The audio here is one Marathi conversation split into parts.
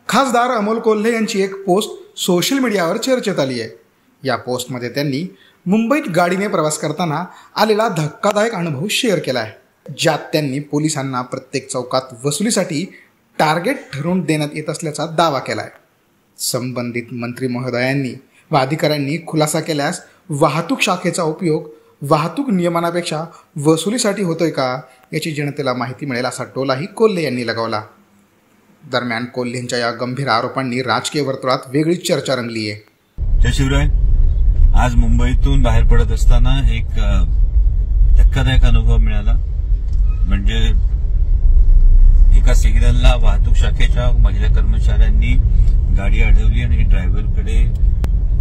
खासदार अमोल कोल्हे यांची एक पोस्ट सोशल मीडियावर चर्चेत आली आहे। या पोस्टमध्ये त्यांनी मुंबईत गाडीने प्रवास करताना आलेला धक्कादायक अनुभव शेअर केला आहे, ज्यात त्यांनी पोलिसांना प्रत्येक चौकात वसुलीसाठी टार्गेट ठरवून देण्यात येत असल्याचा दावा केला आहे। संबंधित मंत्री महोदयांनी व अधिकाऱ्यांनी खुलासा केल्यास वाहतूक शाखेचा उपयोग वाहतूक नियमनापेक्षा वसुलीसाठी होतोय का याची जनतेला माहिती मिळेल असा टोलाही कोल्हे यांनी लगावला। दरम्यान कोल्हेंच्या या गंभीर आरोपांनी राजकीय वर्तुळात वेगळीच चर्चा रंगली आहे। जय शिवराय। आज मुंबईतून बाहेर पडत असताना एक धक्कादायक अनुभव मिळाला। म्हणजे एका सिग्नलला वाहतूक शाखेच्या महिला कर्मचाऱ्यांनी गाडी अडवली आणि ड्रायव्हरकडे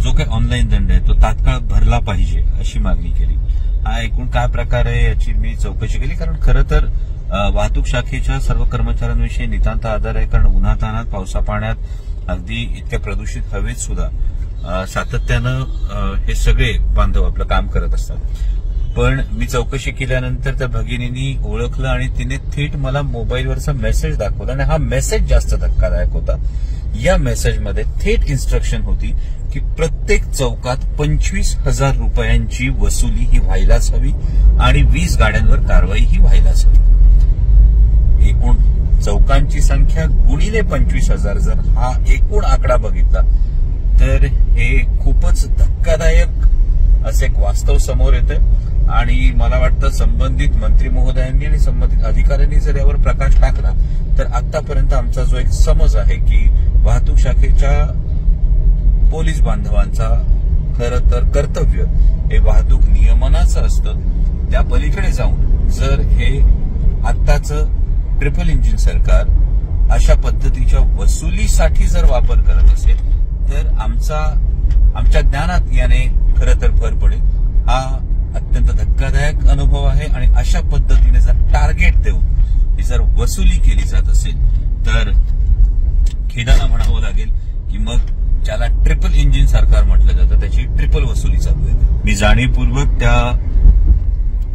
जो काही ऑनलाईन दंड आहे तो तात्काळ भरला पाहिजे अशी मागणी केली। हा एकूण काय प्रकार आहे याची मी चौकशी केली, कारण खरं तर वाहतूक शाखेच्या सर्व कर्मचाऱ्यांविषयी नितांत आदर आहे, कारण उन्हातान्हात पावसा पाण्यात अगदी इतक्या प्रदूषित हवेत सुद्धा सातत्यानं हे सगळे बांधव आपलं काम करत असतात। पण मी चौकशी केल्यानंतर त्या भगिनींनी ओळखलं आणि तिने थेट मला मोबाईलवरचा मेसेज दाखवला आणि हा मेसेज जास्त धक्कादायक होता। या मेसेजमध्ये थेट इन्स्ट्रक्शन होती की प्रत्येक चौकात 25,000 रुपयांची वसुली ही व्हायलाच हवी आणि 20 गाड्यांवर कारवाई ही व्हायलाच हवी। एकूण चौकांची संख्या गुणिले 25,000 जर हा एकूण आकडा बघितला तर हे खूपच धक्कादायक असे एक वास्तव समोर येतं आणि मला वाटतं संबंधित मंत्री महोदयांनी आणि संबंधित अधिकाऱ्यांनी जर यावर प्रकाश टाकला तर आतापर्यंत आमचा जो एक समज आहे की वाहतूक शाखेच्या पोलीस बांधवांचा खरं तर कर्तव्य हे वाहतूक नियमनाचं असतं। त्या पलीकडे जाऊन जर हे आत्ताचं ट्रिपल इंजिन सरकार अशा पद्धतीच्या वसुलीसाठी जर वापर करत असेल तर आमच्या ज्ञानात याने खरं तर भर पडेल। हा अत्यंत धक्कादायक अनुभव आहे आणि अशा पद्धतीने जर टार्गेट देऊन ही जर वसुली केली जात असेल तर खेदानं म्हणावं लागेल की मग ज्याला ट्रिपल इंजिन सरकार म्हटलं जातं त्याची ट्रिपल वसुली चालू आहे। मी जाणीवपूर्वक त्या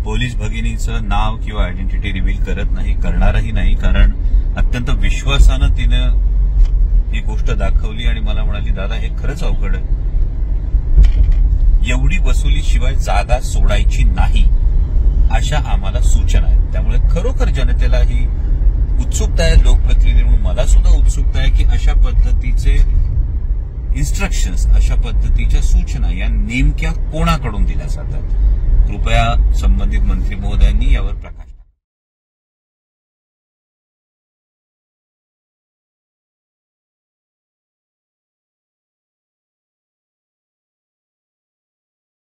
पोलीस भगिनीचं नाव किंवा आयडेंटिटी रिव्हील करत नाही, करणारही नाही, कारण अत्यंत विश्वासानं तिनं ही गोष्ट दाखवली आणि मला म्हणाली, दादा हे खरंच अवघड आहे, एवढी वसुली शिवाय जागा सोडायची नाही अशा आम्हाला सूचना आहेत। त्यामुळे खरोखर जनतेला ही उत्सुकता आहे, लोकप्रतिनिधी म्हणून मला सुद्धा उत्सुकता आहे की अशा पद्धतीचे इन्स्ट्रक्शन्स, अशा पद्धतीच्या सूचना या नेमक्या कोणाकडून दिल्या जातात। कृपया संबंधित मंत्री महोदयांनी यावर प्रकाश